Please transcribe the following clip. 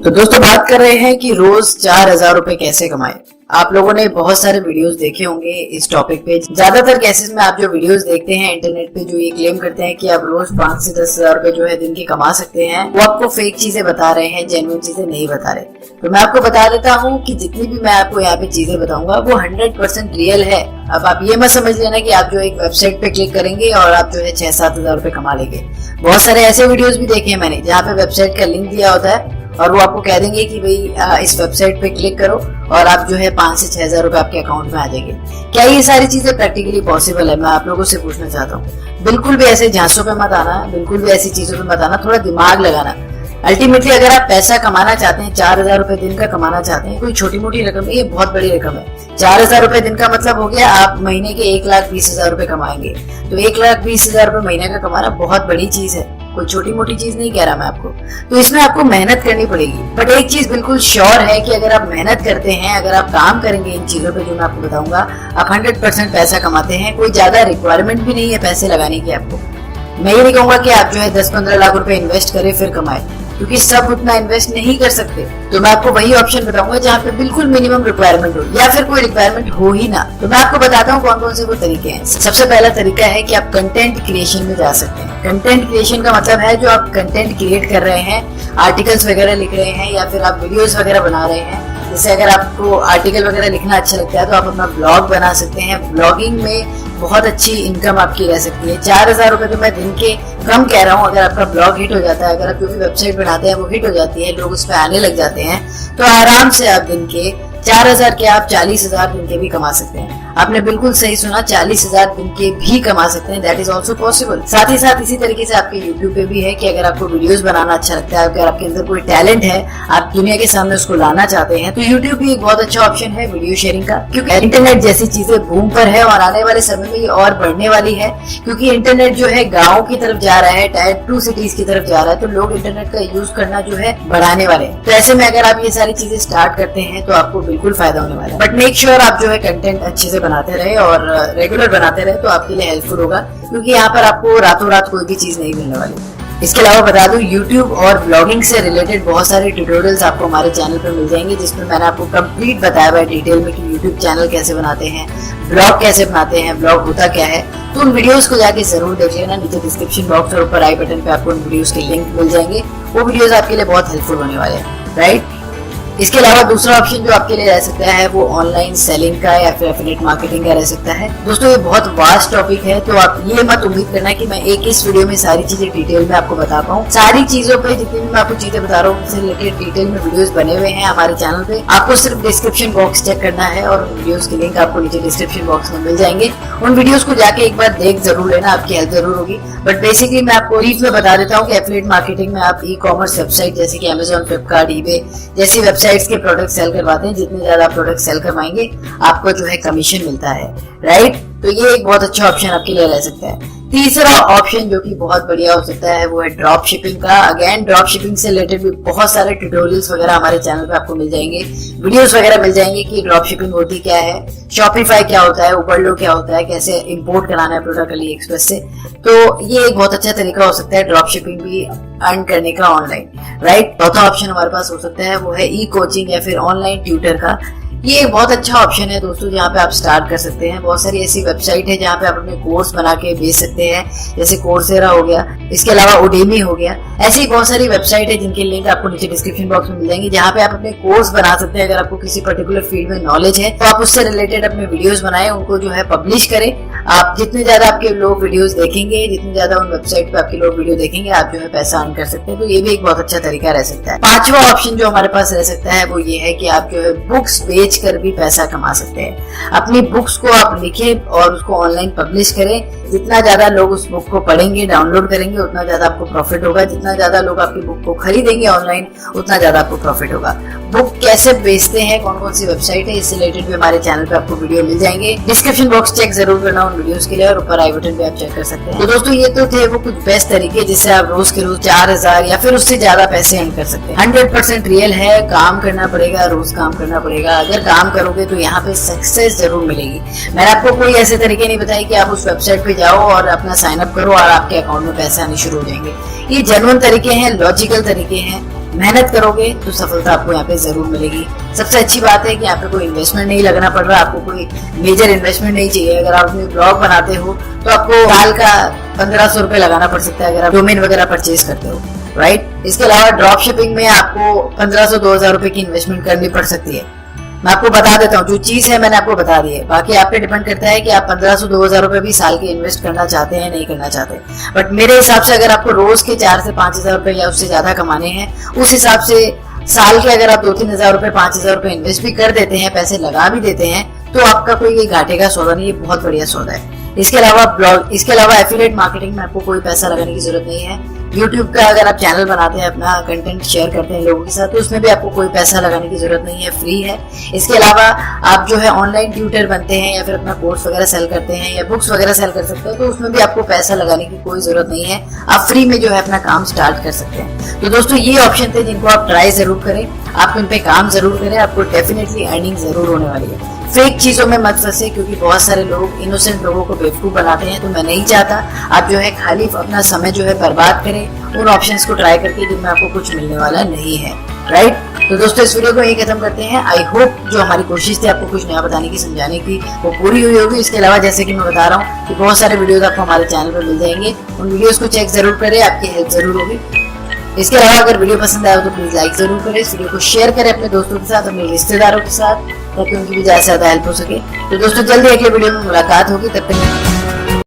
तो दोस्तों बात कर रहे हैं कि रोज 4,000 रुपए कैसे कमाएं। आप लोगों ने बहुत सारे वीडियोस देखे होंगे इस टॉपिक पे। ज्यादातर केसेस में आप जो वीडियोस देखते हैं इंटरनेट पे, जो ये क्लेम करते हैं कि आप रोज 5 से 10,000 रुपए जो है दिन के कमा सकते हैं, वो आपको फेक चीजें बता रहे हैं, जेन्युइन चीजें नहीं बता रहे। तो मैं आपको बता देता हूँ कि जितनी भी मैं आपको यहाँ पे चीजें बताऊंगा वो 100% रियल है। अब आप ये मत समझ लेना कि आप जो एक वेबसाइट पे क्लिक करेंगे और आप जो है 6-7 हजार रुपए कमा लेंगे। बहुत सारे ऐसे वीडियोस भी देखे हैं मैंने जहाँ पे वेबसाइट का लिंक दिया होता है और वो आपको कह देंगे कि भाई इस वेबसाइट पे क्लिक करो और आप जो है 5 से 6 हजार रुपए आपके अकाउंट में आ जाएंगे। क्या ये सारी चीजें प्रैक्टिकली पॉसिबल है? मैं आप लोगों से पूछना चाहता हूँ। बिल्कुल भी ऐसे झांसों पे मत आना, बिल्कुल भी ऐसी चीजों पे मत आना, थोड़ा दिमाग लगाना। अल्टीमेटली अगर आप पैसा कमाना चाहते हैं, 4,000 रुपए दिन का कमाना चाहते हैं, कोई छोटी मोटी रकम है, ये बहुत बड़ी रकम है। 4,000 रुपए दिन का मतलब हो गया आप महीने के 1,20,000 रुपए कमाएंगे। तो 1,20,000 रुपए महीने का कमाना बहुत बड़ी चीज है, कोई छोटी मोटी चीज नहीं कह रहा मैं आपको। तो इसमें आपको मेहनत करनी पड़ेगी। बट एक चीज बिल्कुल श्योर है कि अगर आप मेहनत करते हैं, अगर आप काम करेंगे इन चीजों पे जो मैं आपको बताऊंगा, आप 100% पैसा कमाते हैं। कोई ज्यादा रिक्वायरमेंट भी नहीं है पैसे लगाने की आपको। मैं ये नहीं कहूंगा कि आप जो है 10-15 लाख रुपए इन्वेस्ट करें फिर कमाए, क्योंकि सब उतना इन्वेस्ट नहीं कर सकते। तो मैं आपको वही ऑप्शन बताऊंगा जहाँ पे बिल्कुल मिनिमम रिक्वायरमेंट हो या फिर कोई रिक्वायरमेंट हो ही ना। तो मैं आपको बताता हूँ कौन कौन से वो तरीके हैं। सबसे पहला तरीका है कि आप कंटेंट क्रिएशन में जा सकते हैं। कंटेंट क्रिएशन का मतलब है जो आप कंटेंट क्रिएट कर रहे हैं, आर्टिकल्स वगैरह लिख रहे हैं या फिर आप वीडियोस वगैरह बना रहे हैं। जैसे अगर आपको आर्टिकल वगैरह लिखना अच्छा लगता है तो आप अपना ब्लॉग बना सकते हैं। ब्लॉगिंग में बहुत अच्छी इनकम आपकी रह सकती है। 4,000 रुपए तो मैं दिन के कम कह रहा हूँ। अगर आपका ब्लॉग हिट हो जाता है, अगर आप कोई भी वेबसाइट बनाते हैं वो हिट हो जाती है, लोग उस पर आने लग जाते हैं, तो आराम से आप दिन के 4,000 के आप 40,000 दिन के भी कमा सकते हैं। आपने बिल्कुल सही सुना, 40,000 दिन के भी कमा सकते हैं। That is also possible. साथ ही साथ इसी तरीके से आपके यूट्यूब पे भी है कि अगर आपको वीडियोस बनाना अच्छा लगता है, अगर आपके अंदर कोई टैलेंट है, आप दुनिया के सामने उसको लाना चाहते हैं, तो यूट्यूब भी एक बहुत अच्छा ऑप्शन है वीडियो शेयरिंग का। क्योंकि इंटरनेट जैसी चीजें बूम पर है और आने वाले समय में ये और बढ़ने वाली है, क्योंकि इंटरनेट जो है गाँव की तरफ जा रहा है, टायर 2 सिटीज की तरफ जा रहा है, तो लोग इंटरनेट का यूज करना जो है बढ़ाने वाले हैं। तो ऐसे में अगर आप ये सारी चीजें स्टार्ट करते हैं तो आपको बिल्कुल फायदा होने वाला है। बट मेक श्योर आप जो है कंटेंट अच्छे से बनाते रहे और रेगुलर बनाते रहे, तो आपके लिए हेल्पफुल होगा, क्योंकि यहाँ पर आपको रातों रात कोई भी चीज नहीं मिलने वाली। इसके अलावा बता दूं, YouTube और ब्लॉगिंग से रिलेटेड बहुत सारे ट्यूटोरियल्स आपको हमारे चैनल पर मिल जाएंगे, जिसमें मैंने आपको कंप्लीट बताया हुआ है डिटेल में कि YouTube चैनल कैसे बनाते हैं, ब्लॉग कैसे बनाते हैं, ब्लॉग होता क्या है। तो उन वीडियोस को जाके जरूर देख लेना। नीचे डिस्क्रिप्शन बॉक्स और ऊपर आई बटन पे आपको उन वीडियोस के लिंक मिल जाएंगे। वो वीडियोस आपके लिए बहुत हेल्पफुल होने वाले हैं, राइट। इसके अलावा दूसरा ऑप्शन जो आपके लिए रह सकता है वो ऑनलाइन सेलिंग का या फिर एफिलिएट मार्केटिंग का रह सकता है। दोस्तों ये बहुत वास्ट टॉपिक है, तो आप ये मत उम्मीद करना कि मैं एक इस वीडियो में सारी चीजें डिटेल में आपको बता पाऊँ। सारी चीजों पे जितनी भी मैं आपको चीजें बता रहा हूँ उनसे रिलेटेड डिटेल में वीडियोस बने हुए हैं हमारे चैनल पे। आपको सिर्फ डिस्क्रिप्शन बॉक्स चेक करना है और वीडियोस के लिंक आपको नीचे डिस्क्रिप्शन बॉक्स में मिल जाएंगे। उन वीडियोस को जाके एक बार देख जरूर लेना, आपकी हेल्प जरूर होगी। बट बेसिकली मैं आपको ब्रीफ में बता देता हूँ कि एफिलिएट मार्केटिंग में आप ई-कॉमर्स वेबसाइट जैसे कि Amazon, फ्लिपकार्ट, ईबे जैसी वेबसाइट्स के प्रोडक्ट सेल करवाते हैं। जितने ज्यादा प्रोडक्ट सेल करवाएंगे आपको जो है कमीशन मिलता है, राइट। तो ये एक बहुत अच्छा ऑप्शन आपके लिए रह सकता है। तीसरा ऑप्शन जो कि बहुत बढ़िया हो सकता है वो है ड्रॉप शिपिंग का। अगेन ड्रॉप शिपिंग से रिलेटेड भी बहुत सारे ट्यूटोरियल्स वगैरह हमारे चैनल पे आपको मिल जाएंगे, वीडियोस वगैरह मिल जाएंगे कि ड्रॉप शिपिंग होती क्या है, शॉपिफाई क्या होता है, उबरडो क्या होता है, कैसे इंपोर्ट कराना है प्रोडक्ट अली एक्सप्रेस से। तो ये एक बहुत अच्छा तरीका हो सकता है ड्रॉप शिपिंग भी अर्न करने का ऑनलाइन, राइट। चौथा ऑप्शन हमारे पास हो सकता है वो है ई कोचिंग या फिर ऑनलाइन ट्यूटर का। ये एक बहुत अच्छा ऑप्शन है दोस्तों, जहाँ पे आप स्टार्ट कर सकते हैं। बहुत सारी ऐसी वेबसाइट है जहाँ पे आप अपने कोर्स बना के बेच सकते हैं, जैसे कोर्सेरा हो गया, इसके अलावा उडेमी हो गया। ऐसी बहुत सारी वेबसाइट है जिनके लिंक आपको नीचे डिस्क्रिप्शन बॉक्स में मिल जाएंगे, जहाँ पे आप अपने कोर्स बना सकते हैं। अगर आपको किसी पर्टिकुलर फील्ड में नॉलेज है तो आप उससे रिलेटेड अपने वीडियोस बनाएं, उनको जो है पब्लिश करें। आप जितने ज्यादा आपके लोग वीडियोस देखेंगे, जितने ज्यादा उन वेबसाइट पे आपके लोग वीडियो देखेंगे, आप जो है पैसा अर्न कर सकते हैं। तो ये भी एक बहुत अच्छा तरीका रह सकता है। पांचवा ऑप्शन जो हमारे पास रह सकता है वो ये है कि आप जो है बुक्स बेच कर भी पैसा कमा सकते हैं। अपनी बुक्स को आप लिखें और उसको ऑनलाइन पब्लिश करें। जितना ज्यादा लोग उस बुक को पढ़ेंगे, डाउनलोड करेंगे, उतना ज्यादा आपको प्रॉफिट होगा। जितना ज्यादा लोग आपकी बुक को खरीदेंगे ऑनलाइन, उतना ज्यादा आपको प्रॉफिट होगा। बुक कैसे बेचते हैं, कौन कौन सी वेबसाइट है, इससे रिलेटेड भी हमारे चैनल पे आपको वीडियो मिल जाएंगे। डिस्क्रिप्शन बॉक्स चेक जरूर करना उन वीडियोस के लिए और ऊपर आई बटन पे आप चेक कर सकते हैं। तो दोस्तों ये तो थे वो कुछ बेस्ट तरीके जिससे आप रोज के रोज 4,000 या फिर उससे ज्यादा पैसे अर्न कर सकते हैं। 100% रियल है, काम करना पड़ेगा, रोज काम करना पड़ेगा। अगर काम करोगे तो यहाँ पे सक्सेस जरूर मिलेगी। मैंने आपको कोई ऐसे तरीके नहीं बताए कि आप उस वेबसाइट पे जाओ और अपना साइन अप करो और आपके अकाउंट में पैसे आने शुरू हो जाएंगे। ये जेन्युइन तरीके हैं, लॉजिकल तरीके हैं। मेहनत करोगे तो सफलता आपको यहाँ पे जरूर मिलेगी। सबसे अच्छी बात है कि यहाँ पे कोई इन्वेस्टमेंट नहीं लगना पड़ रहा, आपको कोई मेजर इन्वेस्टमेंट नहीं चाहिए। अगर आप अपने ब्लॉग बनाते हो तो आपको साल का 1500 रुपए लगाना पड़ सकता है अगर आप डोमेन वगैरह परचेज करते हो, राइट। इसके अलावा ड्रॉप शिपिंग में आपको 1500-2000 रुपए की इन्वेस्टमेंट करनी पड़ सकती है। मैं आपको बता देता हूँ, जो चीज है मैंने आपको बता दी है, बाकी आप पे डिपेंड करता है कि आप 1500-2000 रुपए भी साल के इन्वेस्ट करना चाहते हैं नहीं करना चाहते। बट मेरे हिसाब से अगर आपको रोज के 4 से 5000 रुपए या उससे ज्यादा कमाने हैं, उस हिसाब से साल के अगर आप 2-3 हजार रुपए 5000 रुपए इन्वेस्ट भी कर देते हैं, पैसे लगा भी देते हैं, तो आपका कोई घाटे का सौदा नहीं, ये बहुत बढ़िया सौदा है। इसके अलावा एफिलिएट मार्केटिंग में आपको कोई पैसा लगाने की जरूरत नहीं है। यूट्यूब का अगर आप चैनल बनाते हैं, अपना कंटेंट शेयर करते हैं लोगों के साथ, तो उसमें भी आपको कोई पैसा लगाने की जरूरत नहीं है, फ्री है। इसके अलावा आप जो है ऑनलाइन ट्यूटर बनते हैं या फिर अपना कोर्स वगैरह सेल करते हैं या बुक्स वगैरह सेल कर सकते हैं, तो उसमें भी आपको पैसा लगाने की कोई जरूरत नहीं है, आप फ्री में जो है अपना काम स्टार्ट कर सकते हैं। तो दोस्तों ये ऑप्शन थे जिनको आप ट्राई जरूर करें, आप उन पे काम जरूर करें, आपको डेफिनेटली अर्निंग जरूर होने वाली है। फेक चीजों में मत फंसे, क्योंकि बहुत सारे लोग इनोसेंट लोगों को बेवकूफ बनाते हैं। तो मैं नहीं चाहता आप जो है खाली अपना समय जो है बर्बाद करें उन ऑप्शंस को ट्राई करके जिनमें आपको कुछ मिलने वाला नहीं है, राइट। तो दोस्तों इस वीडियो को यही खत्म करते हैं। आई होप जो हमारी कोशिश थी आपको कुछ नया बताने की, समझाने की, वो पूरी हुई होगी। इसके अलावा जैसे कि मैं बता रहा हूँ कि बहुत सारे वीडियोस आपको हमारे चैनल पर मिल जाएंगे, उन वीडियोस को चेक जरूर करें, आपकी हेल्प जरूर होगी। इसके अलावा अगर वीडियो पसंद आया तो प्लीज लाइक जरूर करें, इस वीडियो को शेयर करें अपने दोस्तों के साथ, अपने रिश्तेदारों के साथ, ताकि उनकी भी ज्यादा से ज्यादा हेल्प हो सके। तो दोस्तों जल्दी अगले वीडियो में मुलाकात होगी, तब तक